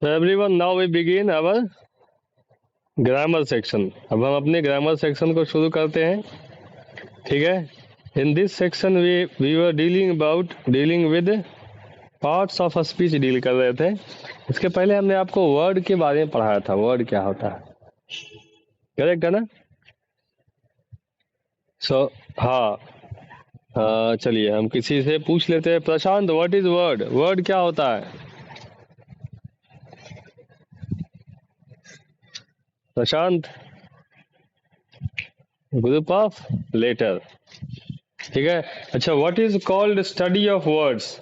So everyone, now we begin our grammar section. अब हम अपने ग्रामर सेक्शन को शुरू करते हैं. ठीक है. In this section we were dealing with parts of speech deal कर रहे थे. इसके पहले हमने आपको वर्ड के बारे में पढ़ाया था. वर्ड क्या होता है, करेक्ट है ना? सो हाँ, चलिए हम किसी से पूछ लेते हैं. प्रशांत, व्हाट इज वर्ड? वर्ड क्या होता है प्रशांत? Group of letter. ठीक है. अच्छा, what is called study of words?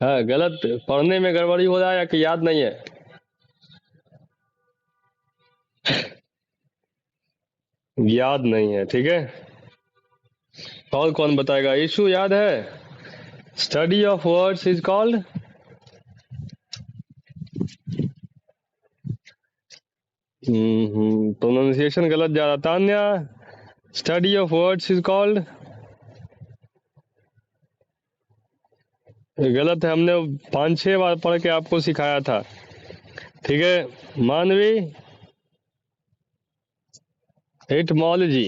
हाँ, गलत. पढ़ने में गड़बड़ी हो रहा है या कि याद नहीं है? याद नहीं है. ठीक है. और कौन बताएगा? इशू याद है? Study of words is called pronunciation गलत जा रहा. Tanya, study of words is called. गलत है, हमने 5-6 बार पढ़ के आपको सिखाया था. ठीक है. मानवी, एटमोलॉजी.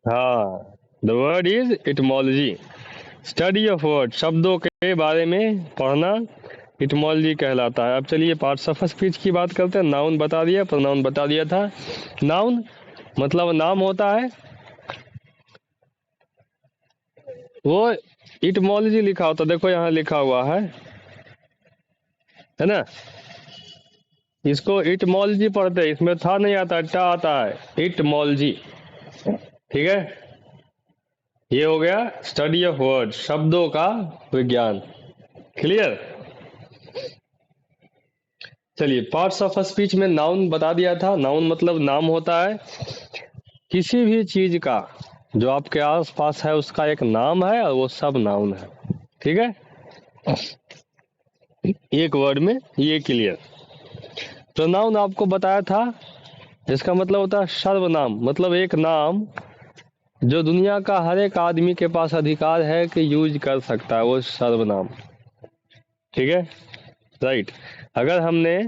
हाँ, the word is etymology. Study of word, शब्दों के बारे में पढ़ना इटमोलॉजी कहलाता है. अब चलिए पार्ट्स ऑफ स्पीच की बात करते हैं. नाउन बता दिया, प्रोनाउन बता दिया था. नाउन मतलब नाम होता है. वो इटमोलॉजी लिखा होता, देखो यहाँ लिखा हुआ है ना? इसको इटमोलॉजी पढ़ते हैं. इसमें था नहीं आता, टा आता है. इटमोलॉजी. ठीक है. ये हो गया स्टडी ऑफ वर्ड, शब्दों का विज्ञान. क्लियर? चलिए, पार्ट्स ऑफ स्पीच में नाउन बता दिया था. नाउन मतलब नाम होता है. किसी भी चीज का जो आपके आस पास है उसका एक नाम है और वो सब नाउन है. ठीक है. एक वर्ड में ये क्लियर. प्रोनाउन आपको बताया था, इसका मतलब होता है सर्वनाम. मतलब एक नाम जो दुनिया का हर एक आदमी के पास अधिकार है कि यूज कर सकता है, वो सर्वनाम. ठीक है. राइट. अगर हमने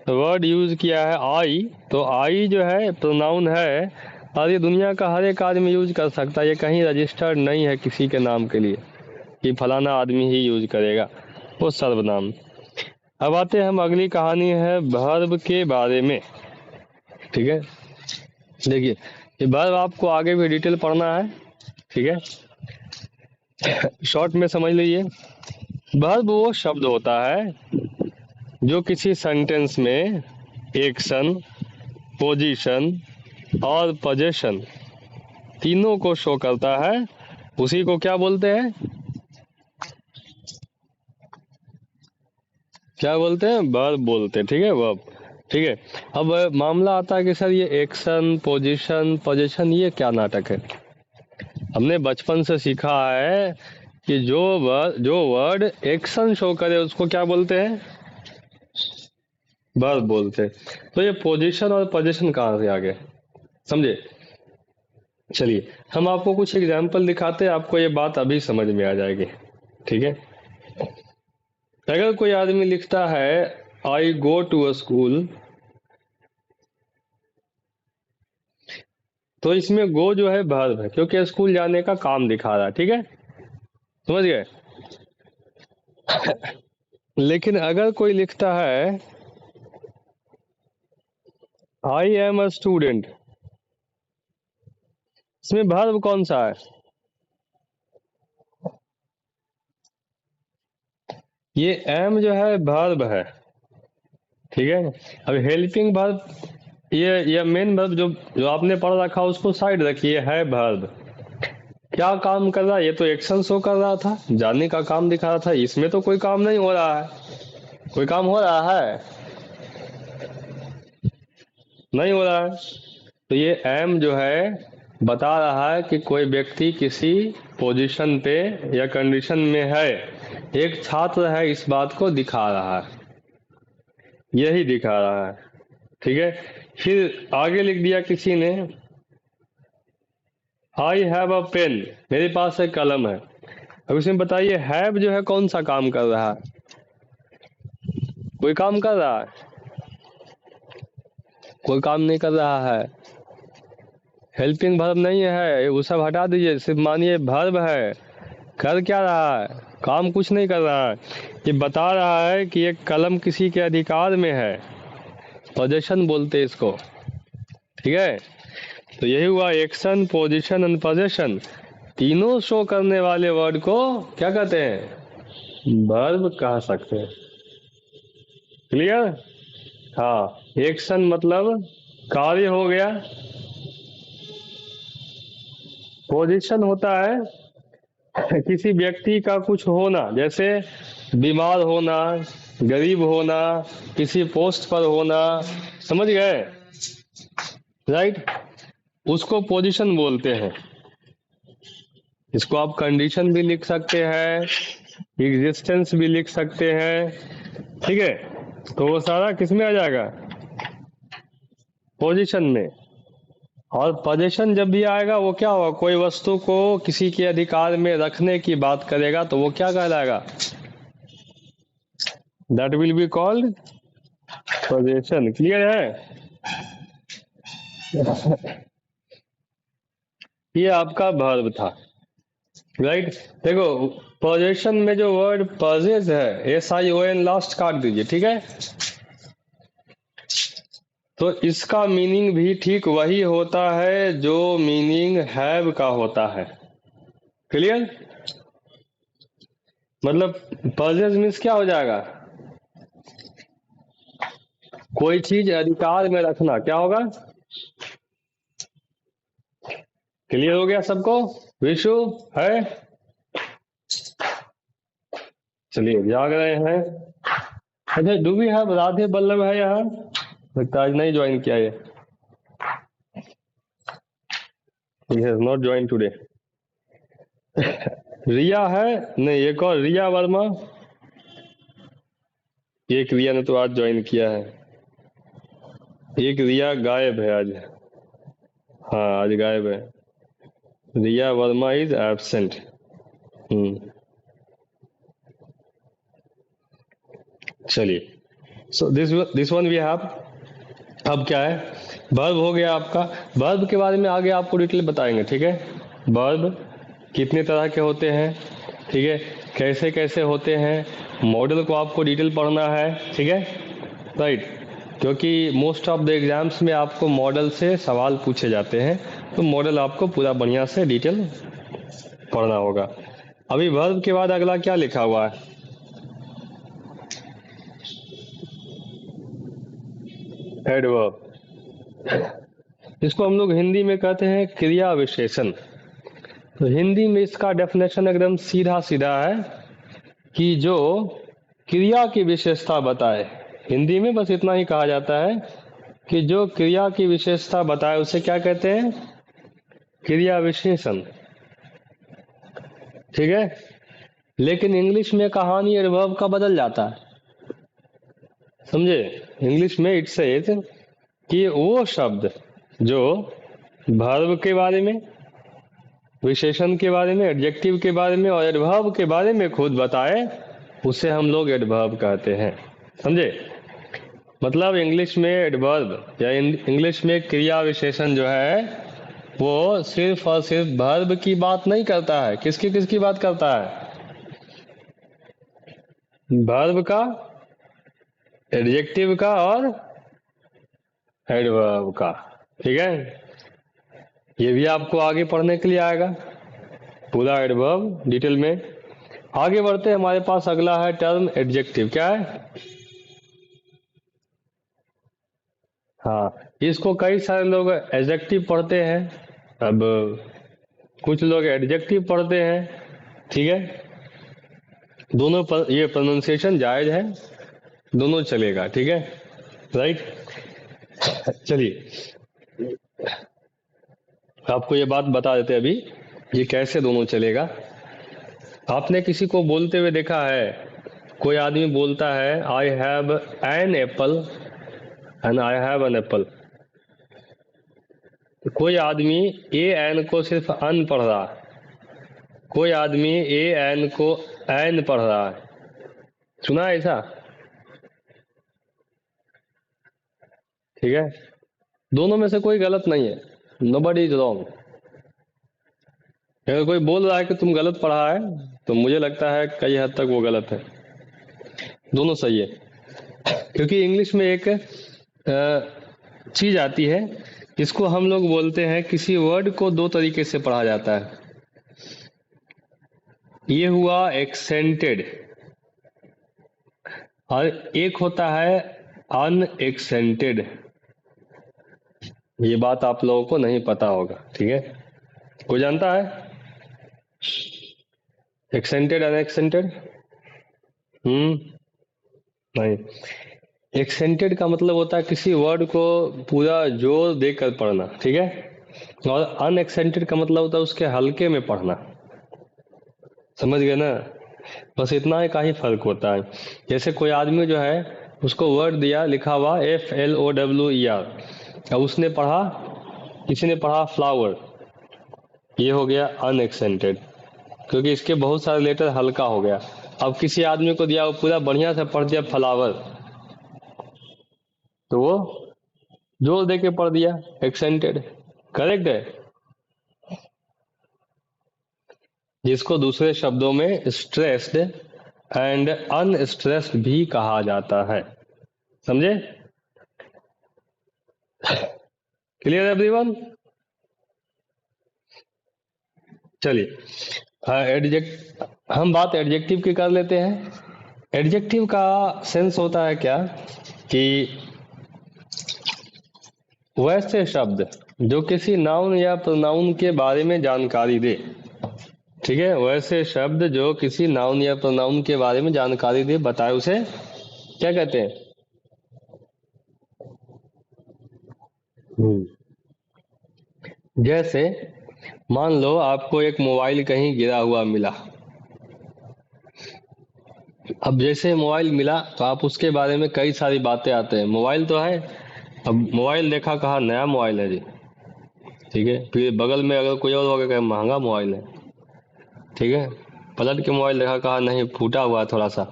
वर्ड यूज किया है आई, तो आई जो है प्रोनाउन है और ये दुनिया का हर एक आदमी यूज कर सकता है. ये कहीं रजिस्टर्ड नहीं है किसी के नाम के लिए कि फलाना आदमी ही यूज करेगा, वो सर्वनाम. अब आते हैं हम, अगली कहानी है वर्ब के बारे में. ठीक है. देखिए, ये वर्ब आपको आगे भी डिटेल पढ़ना है. ठीक है. शॉर्ट में समझ लीजिए. वर्ब वो शब्द होता है जो किसी सेंटेंस में एक्शन, पोजीशन और पोजेशन तीनों को शो करता है. उसी को क्या बोलते हैं? क्या बोलते हैं? वर्ब बोलते हैं. ठीक है, वर्ब. ठीक है. अब मामला आता है कि सर ये एक्शन, पोजीशन, पोजेशन ये क्या नाटक है? हमने बचपन से सीखा है कि जो वर्ड एक्शन शो करे उसको क्या बोलते हैं? वर्ब बोलते हैं. तो ये पोजीशन और पोजेशन कहाँ से आ गए, समझे? चलिए हम आपको कुछ एग्जाम्पल दिखाते हैं, आपको ये बात अभी समझ में आ जाएगी. ठीक है. अगर कोई आदमी लिखता है आई गो टू अ स्कूल, तो इसमें गो जो है वर्ब है, क्योंकि स्कूल जाने का काम दिखा रहा है. ठीक है, समझ गए? लेकिन अगर कोई लिखता है आई एम अ स्टूडेंट, इसमें वर्ब कौन सा है? ये एम जो है वर्ब है. ठीक है. अब हेल्पिंग वर्ब, ये मेन वर्ब जो जो आपने पढ़ रखा उसको साइड रखिए, है वर्ब. क्या काम कर रहा है? ये तो एक्शन शो कर रहा था, जाने का काम दिखा रहा था. इसमें तो कोई काम नहीं हो रहा है. कोई काम हो रहा है? नहीं हो रहा है. तो ये एम जो है बता रहा है कि कोई व्यक्ति किसी पोजीशन पे या कंडीशन में है. एक छात्र है, इस बात को दिखा रहा है, यही दिखा रहा है. ठीक है. फिर आगे लिख दिया किसी ने आई हैव अ पेन, मेरे पास एक कलम है। अब इसमें बताइए हैव जो है कौन सा काम कर रहा है? कोई काम कर रहा है? कोई काम नहीं कर रहा है। हेल्पिंग वर्ब नहीं है, वो सब हटा दीजिए, सिर्फ मानिए वर्ब है। कर क्या रहा है? काम कुछ नहीं कर रहा है। ये बता रहा है कि एक कलम किसी के अधिकार में है, पोजीशन बोलते हैं इसको। ठीक है, तो यही हुआ, एक्शन, पोजीशन एंड पोजेशन तीनों शो करने वाले वर्ड को क्या कहते हैं? वर्ब कह सकते हैं। क्लियर? हाँ, एक्शन मतलब कार्य हो गया। पोजीशन होता है किसी व्यक्ति का कुछ होना, जैसे बीमार होना, गरीब होना, किसी पोस्ट पर होना, समझ गए? राइट, उसको पोजीशन बोलते हैं। इसको आप कंडीशन भी लिख सकते हैं, एग्जिस्टेंस भी लिख सकते हैं। ठीक है, तो वो सारा किस में आ जाएगा? पोजीशन में। और पोजीशन जब भी आएगा वो क्या होगा? कोई वस्तु को किसी के अधिकार में रखने की बात करेगा तो वो क्या कहलाएगा? That will be called position. Clear है? ये आपका वर्ब था। राइट, देखो पोजीशन में जो वर्ड पॉजेस है, SION लास्ट काट दीजिए। ठीक है, तो इसका मीनिंग भी ठीक वही होता है जो मीनिंग हैव का होता है। क्लियर? मतलब पॉजेस मीन्स क्या हो जाएगा? कोई चीज अधिकार में रखना, क्या होगा? क्लियर हो गया सबको? विशु है? चलिए, जाग रहे हैं। अच्छा, do we have Radhe Ballabh है यहाँ? लगता है आज नहीं ज्वाइन किया ये। He has not joined today. रिया है? नहीं, एक और रिया वर्मा। एक रिया ने तो आज ज्वाइन किया है। एक रिया गायब है आज। हाँ, आज गायब है। Riya Verma is absent. चलिए, so this one we have. अब क्या है? वर्ब हो गया आपका। वर्ब के बारे में आगे आपको डिटेल बताएंगे। ठीक है, वर्ब कितने तरह के होते हैं, ठीक है, कैसे कैसे होते हैं, मॉडल को आपको डिटेल पढ़ना है। ठीक है, राइट, क्योंकि मोस्ट ऑफ द एग्जाम्स में आपको मॉडल से सवाल पूछे जाते हैं, तो मॉडल आपको पूरा बढ़िया से डिटेल पढ़ना होगा। अभी वर्ब के बाद अगला क्या लिखा हुआ है? एडवर्ब। इसको हम लोग हिंदी में कहते हैं क्रिया विशेषण। तो हिंदी में इसका डेफिनेशन एकदम सीधा सीधा है कि जो क्रिया की विशेषता बताए। हिंदी में बस इतना ही कहा जाता है कि जो क्रिया की विशेषता बताए उसे क्या कहते हैं? क्रिया विशेषण। ठीक है, लेकिन इंग्लिश में कहानी एडवर्ब का बदल जाता है। समझे? इंग्लिश में इट सेज कि वो शब्द जो वर्ब के बारे में, विशेषण के बारे में, एडजेक्टिव के बारे में और एडवर्ब के बारे में खुद बताए, उसे हम लोग एडवर्ब कहते हैं। समझे? मतलब इंग्लिश में एडवर्ब या इंग्लिश में क्रिया विशेषण जो है वो सिर्फ और सिर्फ वर्ब की बात नहीं करता है। किसकी किसकी बात करता है? वर्ब का, एडजेक्टिव का और एडवर्ब का। ठीक है, ये भी आपको आगे पढ़ने के लिए आएगा पूरा एडवर्ब डिटेल में। आगे बढ़ते हैं, हमारे पास अगला है टर्म एडजेक्टिव। क्या है? हाँ, इसको कई सारे लोग एडजेक्टिव पढ़ते हैं, अब कुछ लोग एडजेक्टिव पढ़ते हैं। ठीक है, दोनों पर ये प्रोनाउंसिएशन जायज है, दोनों चलेगा। ठीक है, राइट। चलिए, आपको ये बात बता देते अभी ये कैसे दोनों चलेगा। आपने किसी को बोलते हुए देखा है? कोई आदमी बोलता है I have an apple and I have an apple. तो कोई आदमी ए एन को सिर्फ अन पढ़ रहा है, कोई आदमी ए एन को एन पढ़ रहा है, सुना है ऐसा? ठीक है, दोनों में से कोई गलत नहीं है, नोबडी इज रॉन्ग। अगर कोई बोल रहा है कि तुम गलत पढ़ा है तो मुझे लगता है कई हद तक वो गलत है, दोनों सही है। क्योंकि इंग्लिश में एक चीज आती है जिसको हम लोग बोलते हैं, किसी वर्ड को दो तरीके से पढ़ा जाता है। ये हुआ एक्सेंटेड और एक होता है अनएक्सेंटेड। ये बात आप लोगों को नहीं पता होगा, ठीक है? कोई जानता है एक्सेंटेड अनएक्सेंटेड? नहीं। एक्सेंटेड का मतलब होता है किसी वर्ड को पूरा जोर देकर पढ़ना, ठीक है? और अनएक्सेंटेड का मतलब होता है उसके हल्के में पढ़ना। समझ गए ना? बस इतना का ही फर्क होता है। जैसे कोई आदमी जो है उसको वर्ड दिया, लिखा हुआ FLOWER, अब उसने पढ़ा, किसी ने पढ़ा फ्लावर, ये हो गया अनएक्सेंटेड, क्योंकि इसके बहुत सारे लेटर हल्का हो गया। अब किसी आदमी को दिया, वो पूरा बढ़िया से पढ़ दिया फ्लावर, तो वो जोर दे के पढ़ दिया, एक्सेंटेड। करेक्ट है? जिसको दूसरे शब्दों में स्ट्रेस्ड एंड अनस्ट्रेस्ड भी कहा जाता है। समझे? Clear everyone? चलिए एडजेक्ट, हम बात एडजेक्टिव की कर लेते हैं। एडजेक्टिव का सेंस होता है क्या कि वैसे शब्द जो किसी नाउन या प्रोनाउन के बारे में जानकारी दे। ठीक है, वैसे शब्द जो किसी नाउन या प्रोनाउन के बारे में जानकारी दे, बताए, उसे क्या कहते हैं? जैसे मान लो आपको एक मोबाइल कहीं गिरा हुआ मिला। अब जैसे मोबाइल मिला तो आप उसके बारे में कई सारी बातें आते हैं। मोबाइल तो है, अब मोबाइल देखा, कहा नया मोबाइल है जी, ठीक है। फिर बगल में अगर कोई और होगा कहा महंगा मोबाइल है, ठीक है। पलट के मोबाइल देखा, कहा नहीं फूटा हुआ है थोड़ा सा।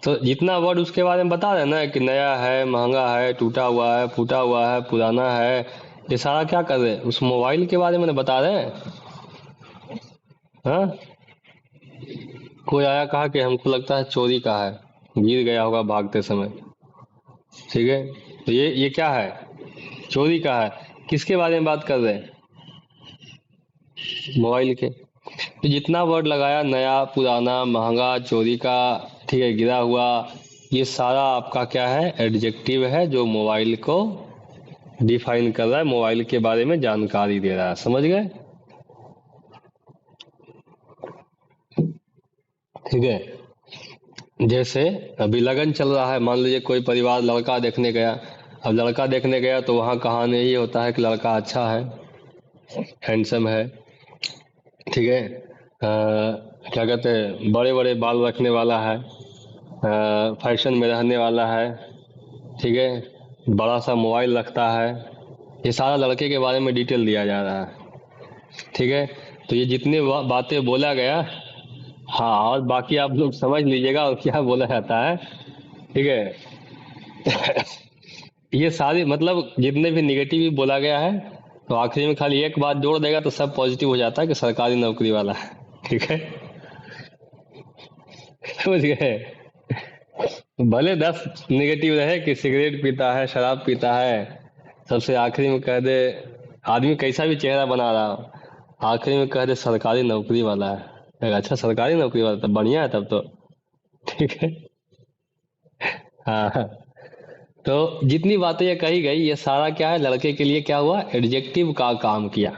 तो जितना वर्ड उसके बारे में बता रहे ना कि नया है, महंगा है, टूटा हुआ है, फूटा हुआ है, पुराना है, ये सारा क्या कर रहे हैं? उस मोबाइल के बारे में बता रहे हैं। हाँ, कोई आया कहा कि हमको लगता है चोरी का है, गिर गया होगा भागते समय, ठीक है। तो ये क्या है? चोरी का है। किसके बारे में बात कर रहे हैं? मोबाइल के। तो जितना वर्ड लगाया, नया, पुराना, महंगा, चोरी का, ठीक है, गिरा हुआ, ये सारा आपका क्या है? एडजेक्टिव है, जो मोबाइल को डिफाइन कर रहा है, मोबाइल के बारे में जानकारी दे रहा है। समझ गए? ठीक है। जैसे अभी लगन चल रहा है, मान लीजिए कोई परिवार लड़का देखने गया। अब लड़का देखने गया तो वहाँ कहानी ये होता है कि लड़का अच्छा है, हैंडसम है, ठीक है, क्या कहते हैं, बड़े बड़े बाल रखने वाला है, फैशन में रहने वाला है, ठीक है, बड़ा सा मोबाइल रखता है। ये सारा लड़के के बारे में डिटेल दिया जा रहा है, ठीक है। तो ये जितनी बातें बोला गया, हाँ, और बाकी आप लोग समझ लीजिएगा और क्या बोला जाता है, ठीक है। ये सारी मतलब जितने भी निगेटिव भी बोला गया है, तो आखिरी में खाली एक बात जोड़ देगा तो सब पॉजिटिव हो जाता है कि सरकारी नौकरी वाला है, ठीक है। समझ गए? भले 10 निगेटिव रहे कि सिगरेट पीता है, शराब पीता है, सबसे आखिरी में कह दे, आदमी कैसा भी चेहरा बना रहा हो, आखिरी में कह दे सरकारी नौकरी वाला है। अच्छा, सरकारी नौकरी वाला, तब बढ़िया है तब तो, ठीक है। हाँ, तो जितनी बातें ये कही गई, ये सारा क्या है? लड़के के लिए क्या हुआ? एडजेक्टिव का काम किया।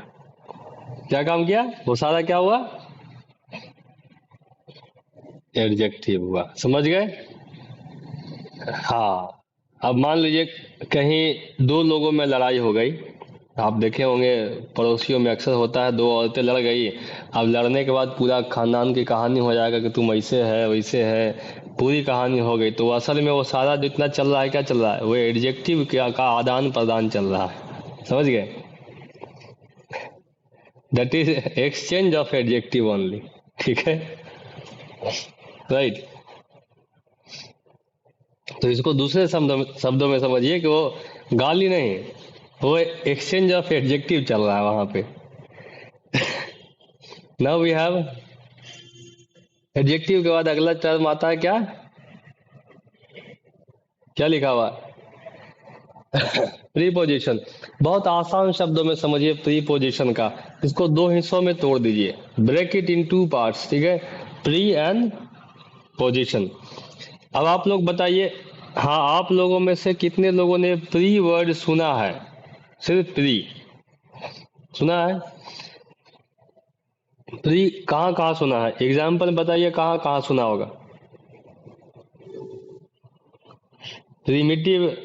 क्या काम किया? वो सारा क्या हुआ? एडजेक्टिव हुआ। समझ गए? हाँ। अब मान लीजिए कहीं दो लोगों में लड़ाई हो गई। आप देखे होंगे पड़ोसियों में अक्सर होता है, दो औरतें लड़ गई। अब लड़ने के बाद पूरा खानदान की कहानी हो जाएगा कि तुम ऐसे है वैसे है, पूरी कहानी हो गई। तो असल में वो सारा जितना चल रहा है, क्या चल रहा है? वो एडजेक्टिव क्या का आदान प्रदान चल रहा है। समझ गए? That is exchange of adjective only. ठीक है, राइट। तो इसको दूसरे शब्दों में समझिए कि वो गाली नहीं, वो एक्सचेंज ऑफ एडजेक्टिव चल रहा है वहां पे। नाउ वी हैव एडजेक्टिव के बाद अगला टर्म आता है क्या, क्या लिखा हुआ? प्रीपोजिशन। बहुत आसान शब्दों में समझिए प्रीपोजिशन का, इसको दो हिस्सों में तोड़ दीजिए, break it into parts. ठीक है, प्री एंड पोजिशन। अब आप लोग बताइए, हाँ, आप लोगों में से कितने लोगों ने प्री वर्ड सुना है? सिर्फ प्री सुना है? प्री कहाँ कहाँ सुना है? एग्जाम्पल बताइए, कहाँ कहाँ सुना होगा? प्रीमिटिव,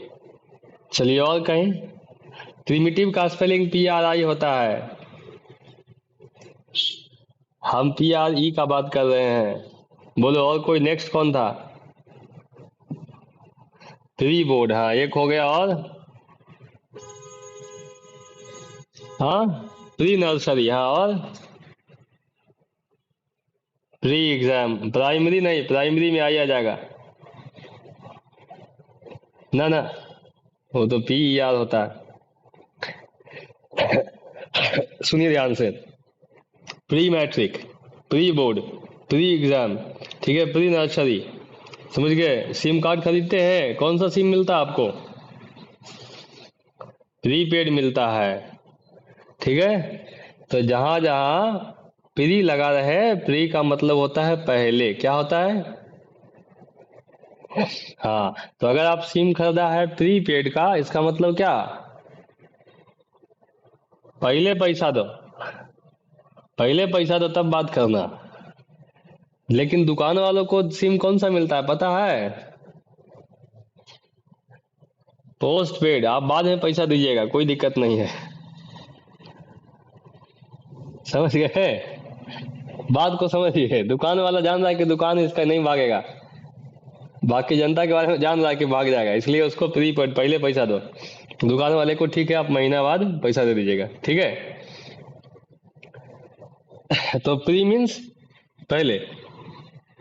चलिए और कहीं। प्रीमिटिव का स्पेलिंग PRI होता है, हम PRE का बात कर रहे हैं। बोलो और कोई, नेक्स्ट कौन था? प्री बोर्ड, हाँ एक हो गया, और हाँ प्री नर्सरी, हाँ और प्री एग्जाम। प्राइमरी नहीं, प्राइमरी में आ जाएगा ना ना, वो तो PER होता है। सुनिए ध्यान से, pre matric, pre board, pre exam, ठीक है, प्री नर्सरी, समझ गए? सिम कार्ड खरीदते हैं, कौन सा सिम मिलता है आपको? प्रीपेड मिलता है। ठीक है, तो जहां जहां प्री लगा रहे, प्री का मतलब होता है पहले, क्या होता है? हाँ, तो अगर आप सिम खरीदा है प्रीपेड का, इसका मतलब क्या? पहले पैसा दो, पहले पैसा दो तब बात करना। लेकिन दुकान वालों को सिम कौन सा मिलता है पता है? Post paid. आप बाद में पैसा दीजिएगा, कोई दिक्कत नहीं है, समझ गए? बात को समझिए, दुकान वाला जान रहा है कि दुकान इसका नहीं भागेगा, बाकी जनता के बारे में जान रहा है कि भाग जाएगा, इसलिए उसको प्री पेड, पहले पैसा दो। दुकान वाले को ठीक है, आप महीना बाद पैसा दे दीजिएगा, ठीक है? तो प्री मीन्स पहले,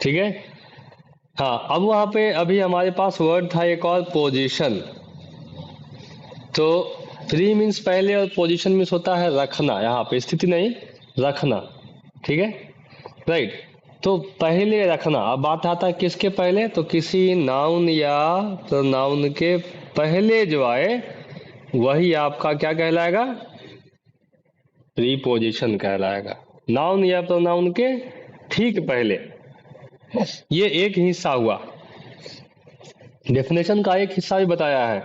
ठीक है। हाँ, अब वहां पे अभी हमारे पास वर्ड था एक और, पोजीशन। तो प्री मीन्स पहले, और पोजीशन मीन्स होता है रखना, यहाँ पे स्थिति नहीं, रखना, ठीक है, राइट। तो पहले रखना, अब बात आता है किसके पहले? तो किसी नाउन या प्रोनाउन के पहले जो आए वही आपका क्या कहलाएगा? प्रीपोजिशन कहलाएगा। नाउन या प्रोनाउन के ठीक पहले, ये एक हिस्सा हुआ। डेफिनेशन का एक हिस्सा भी बताया है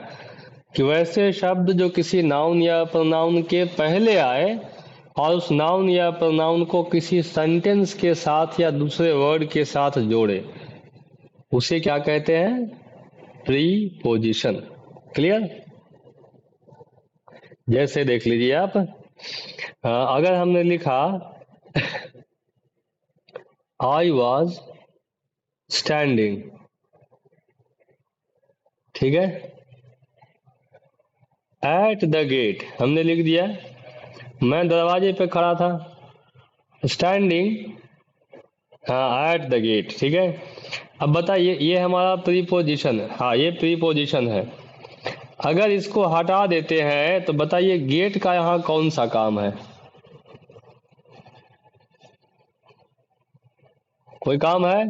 कि वैसे शब्द जो किसी नाउन या प्रोनाउन के पहले आए और उस नाउन या प्रोनाउन को किसी सेंटेंस के साथ या दूसरे वर्ड के साथ जोड़े, उसे क्या कहते हैं? प्रीपोजिशन। क्लियर? जैसे देख लीजिए आप, अगर हमने लिखा आई वॉज स्टैंडिंग, ठीक है, एट द गेट हमने लिख दिया, मैं दरवाजे पे खड़ा था, स्टैंडिंग, हाँ एट द गेट, ठीक है। अब बताइए, ये हमारा प्रीपोजिशन है, हाँ ये प्रीपोजिशन है। अगर इसको हटा देते हैं तो बताइए गेट का यहाँ कौन सा काम है? कोई काम है?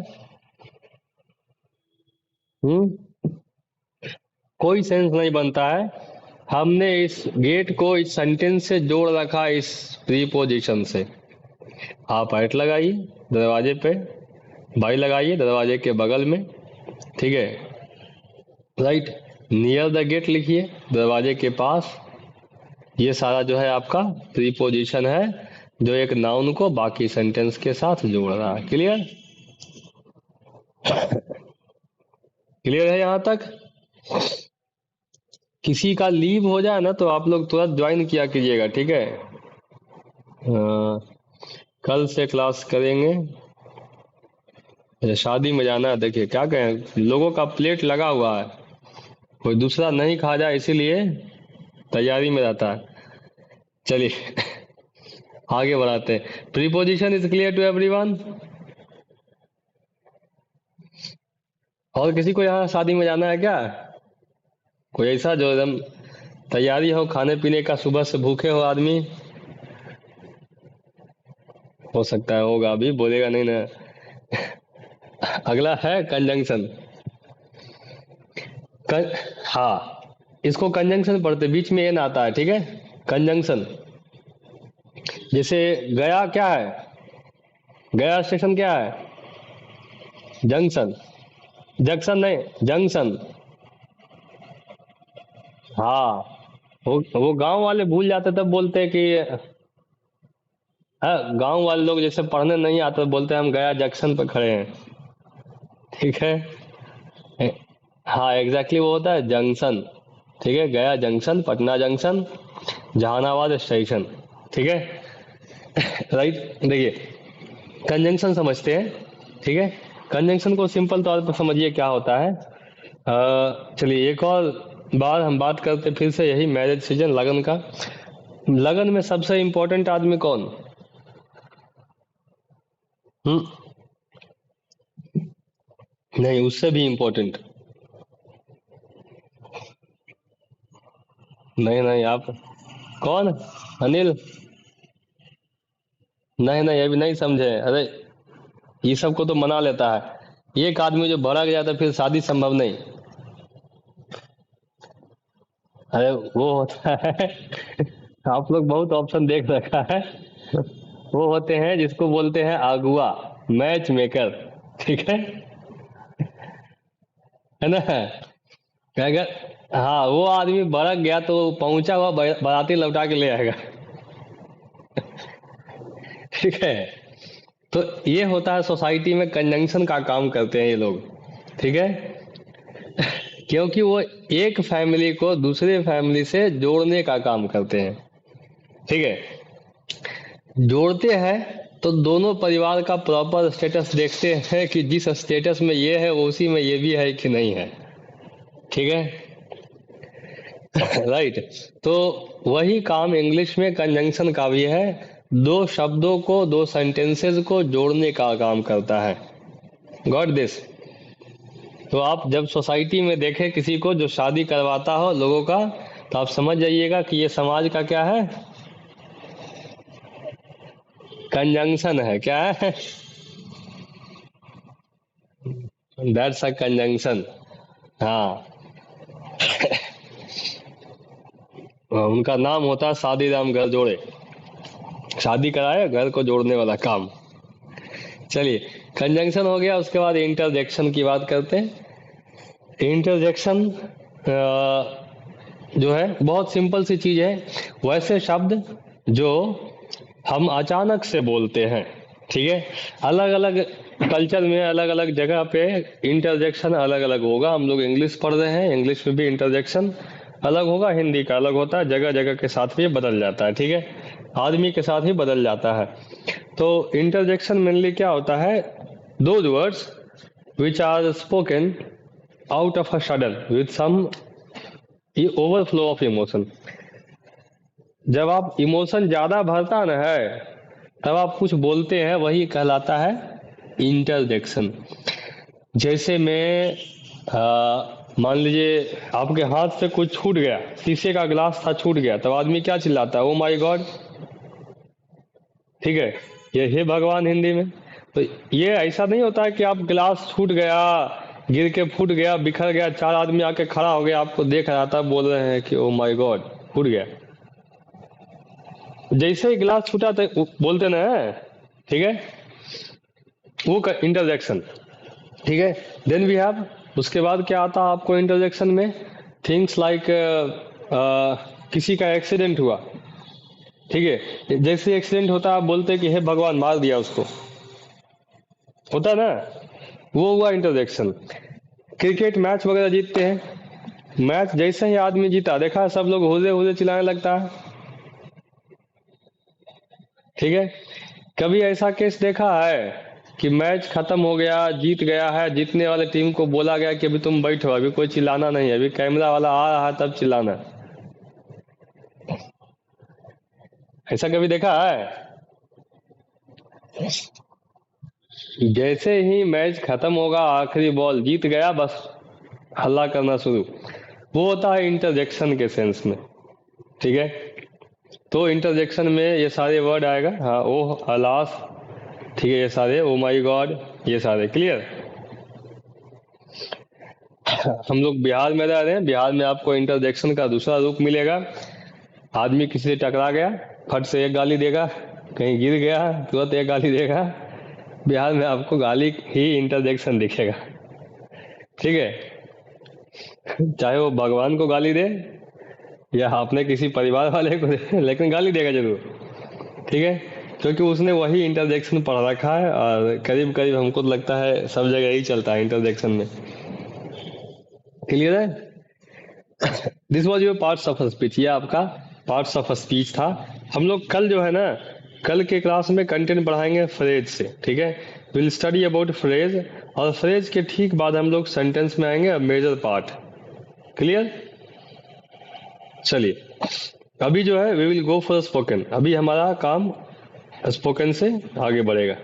कोई सेंस नहीं बनता है। हमने इस गेट को इस सेंटेंस से जोड़ रखा, इस प्रीपोजिशन से। आप एट लगाइए दरवाजे पे, बाई लगाइए दरवाजे के बगल में, ठीक है, राइट। नियर द गेट लिखिए, दरवाजे के पास। ये सारा जो है आपका प्रीपोजिशन है, जो एक नाउन को बाकी सेंटेंस के साथ जोड़ रहा है। क्लियर? क्लियर है यहाँ तक? किसी का लीव हो जाए ना तो आप लोग तुरंत ज्वाइन किया कीजिएगा, ठीक है? कल से क्लास करेंगे। अच्छा, शादी में जाना है, देखिए क्या कहें, लोगों का प्लेट लगा हुआ है, कोई दूसरा नहीं खा जाए इसीलिए तैयारी में रहता है। चलिए आगे बढ़ाते हैं। Preposition is clear to everyone? और किसी को यहाँ शादी में जाना है क्या? कोई ऐसा जो एकदम तैयारी हो खाने पीने का, सुबह से भूखे हो आदमी? हो सकता है होगा, अभी बोलेगा नहीं ना। अगला है कंजंक्शन। हाँ, इसको कंजंक्शन पढ़ते, बीच में एन आता है, ठीक है। कंजंक्शन, जैसे गया क्या है? गया स्टेशन क्या है? जंक्शन। जंक्शन नहीं, जंक्शन। हाँ, वो गांव वाले भूल जाते तब बोलते हैं कि हाँ, गांव वाले लोग जैसे पढ़ने नहीं आते बोलते हैं हम गया जंक्शन पे खड़े हैं, ठीक है। हाँ एग्जैक्टली, वो होता है जंक्शन, ठीक है। Gaya junction, Patna junction, Jehanabad station, ठीक है। राइट, देखिए कंजंक्शन समझते हैं, ठीक है। कंजंक्शन को सिंपल तौर पर समझिए क्या होता है। चलिए एक और बार हम बात करते फिर से यही मैरिज सीजन, लगन का। लगन में सबसे इम्पोर्टेंट आदमी कौन? हम्म, नहीं, उससे भी इम्पोर्टेंट। नहीं नहीं, आप कौन? अनिल? नहीं नहीं, अभी नहीं समझे। अरे ये सब को तो मना लेता है, एक आदमी जो भड़क जाता है फिर शादी संभव नहीं। अरे वो होता है आप लोग बहुत ऑप्शन देख रखा है, वो होते हैं जिसको बोलते हैं अगुआ, मैच मेकर, ठीक है ना। अगर हाँ वो आदमी भड़क गया तो पहुंचा हुआ बाराती लौटा के ले आएगा, ठीक है। तो ये होता है सोसाइटी में कंजंक्शन का काम करते हैं ये लोग, ठीक है। क्योंकि वो एक फैमिली को दूसरे फैमिली से जोड़ने का काम करते हैं, ठीक है। जोड़ते हैं तो दोनों परिवार का प्रॉपर स्टेटस देखते हैं कि जिस स्टेटस में ये है वो उसी में ये भी है कि नहीं है, ठीक है। राइट। तो वही काम इंग्लिश में कंजंक्शन का भी है, दो शब्दों को, दो सेंटेंसेस को जोड़ने का काम करता है। Got this? तो आप जब सोसाइटी में देखें किसी को जो शादी करवाता हो लोगों का, तो आप समझ जाइएगा कि ये समाज का क्या है, कंजंक्शन है। क्या है? That's a conjunction. हाँ, उनका नाम होता है शादी राम घर जोड़े, शादी कराए घर को जोड़ने वाला काम। चलिए, कंजंक्शन हो गया, उसके बाद इंटरजेक्शन की बात करते हैं। इंटरजेक्शन जो है बहुत सिंपल सी चीज है, वैसे शब्द जो हम अचानक से बोलते हैं, ठीक है। अलग अलग कल्चर में अलग अलग जगह पे इंटरजेक्शन अलग अलग होगा। हम लोग इंग्लिश पढ़ रहे हैं, इंग्लिश में भी इंटरजेक्शन अलग होगा, हिंदी का अलग होता है, जगह जगह के साथ भी बदल जाता है, ठीक है। आदमी के साथ ही बदल जाता है। तो इंटरजेक्शन मेनली क्या होता है, those words which are spoken out of a sudden with some overflow of emotion. जब आप इमोशन ज्यादा भरता न है तब आप कुछ बोलते हैं, वही कहलाता है इंटरजेक्शन। जैसे मैं मान लीजिए आपके हाथ से कुछ छूट गया, शीशे का गिलास था छूट गया, तब आदमी क्या चिल्लाता है, ओ माय गॉड, ठीक है। ये हे भगवान हिंदी में। तो ये ऐसा नहीं होता है कि आप गिलास छूट गया, गिर के फूट गया, बिखर गया, चार आदमी आके खड़ा हो गया, आपको देख रहा था, बोल रहे हैं कि ओ माय गॉड फूट गया। जैसे ही गिलास छूटा तो बोलते ना, ठीक है, वो इंटरजेक्शन, ठीक है। देन वी हैव, उसके बाद क्या आता है आपको इंटरजेक्शन में, थिंग्स लाइक किसी का एक्सीडेंट हुआ, ठीक है। जैसे एक्सीडेंट होता है आप बोलते हैं कि हे भगवान मार दिया उसको, होता है ना, वो हुआ इंटरजेक्शन। क्रिकेट मैच वगैरह जीतते हैं, मैच जैसे ही आदमी जीता, देखा है सब लोग हुजे हुजे चिल्लाने लगता है, ठीक है। कभी ऐसा केस देखा है कि मैच खत्म हो गया, जीत गया है, जीतने वाले टीम को बोला गया कि अभी तुम बैठो, अभी कोई चिल्लाना नहीं है, अभी कैमरा वाला आ रहा है तब चिल्लाना? ऐसा कभी देखा है? जैसे ही मैच खत्म होगा, आखिरी बॉल जीत गया, बस हल्ला करना शुरू। वो होता है इंटरजेक्शन के सेंस में। ठीक है, तो इंटरजेक्शन में ये सारे वर्ड आएगा, हाँ, ओ अलास, ठीक है, ये सारे, ओ माई गॉड, ये सारे क्लियर। हम लोग बिहार में रह रहे हैं, बिहार में आपको इंटरजेक्शन का दूसरा रूप मिलेगा। आदमी किसी से टकरा गया, फट से एक गाली देगा, कहीं गिर गया तुरंत एक गाली देगा। बिहार में आपको गाली ही इंटरजेक्शन दिखेगा। ठीक है, चाहे वो भगवान को गाली दे या अपने किसी परिवार वाले को दे, लेकिन गाली देगा जरूर। ठीक है, क्योंकि उसने वही इंटरजेक्शन पढ़ रखा है, और करीब करीब हमको तो लगता है सब जगह यही चलता है इंटरजेक्शन में। क्लियर है? This was your parts of speech, ये आपका पार्ट्स ऑफ स्पीच था। हम लोग कल जो है ना, कल के क्लास में कंटेंट बढ़ाएंगे फ्रेज से। ठीक है, विल स्टडी अबाउट फ्रेज, और फ्रेज के ठीक बाद हम लोग सेंटेंस में आएंगे, मेजर पार्ट। क्लियर? चलिए, अभी जो है we will go for spoken. अभी हमारा काम स्पोकन से आगे बढ़ेगा।